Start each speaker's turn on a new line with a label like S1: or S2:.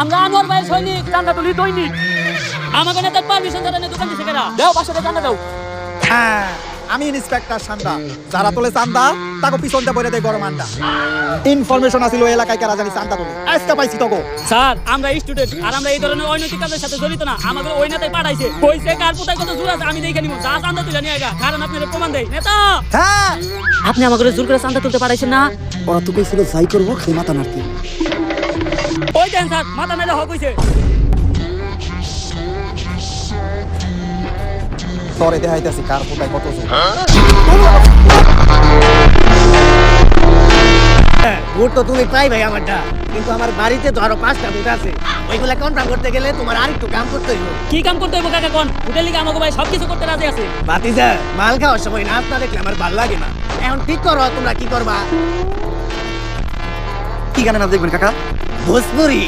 S1: আমরা আনোয়ার ভাই সৈনিক চান্দা তুলি দৈনিক আমাকে নেতার পারমিশন ছাড়া দোকান দিছে কেনা দাও 500 টাকা চান্দা দাও।
S2: হ্যাঁ আমি ইন্সপেক্টর সান্দা যারা তোলে চান্দা তাকে পিছনতে বইরে দেয় গরম আন্ডা ইনফরমেশন আছিল ওই এলাকায় কারা জানি চান্দা তোলে আজকে পাইছি তোকে
S1: স্যার আমরা স্টুডেন্ট আর আমরা এই ধরনের অনৈতিক কাজের সাথে জড়িত না আমাকে ওই নেতাই পাঠাইছে কইছে কার কোথায় কত জোর আছে আমি দেখে নিব যা চান্দা তুলে নিয়ে আইগা কারণ আপনাদের প্রমাণ দেই নেতা
S2: হ্যাঁ
S1: আপনি আমাকে জোর করে চান্দা তুলতে পারাইছেন না
S2: ওরা তো কইছিল যাই করবো সেই মাথা নাড়তি
S1: ওই দেন স্যার মাথা মেরে হক হইছে
S2: তোরে দেখাইতেছি কার কোথায় কত জোর
S3: ভোট তো তুমি পাই ভাই আমারটা কিন্তু আমার বাড়িতে তো আরো 5টা ভোট আছে ওইগুলা কনফার্ম করতে গেলে তোমার আরেকটু কাম করতে হইব
S1: কি কাম করতে হইব কাকা কোন হোটেল লিগে আমাকে ভাই সবকিছু করতে রাজি আছে
S3: বাতিজা মাল খাওয়ার সময় নাচ না দেখলে আমার ভালো লাগে না এখন ঠিক করো তোমরা কি করবা
S2: কি গানে না দেখবেন কাকা
S3: ভোজপুরি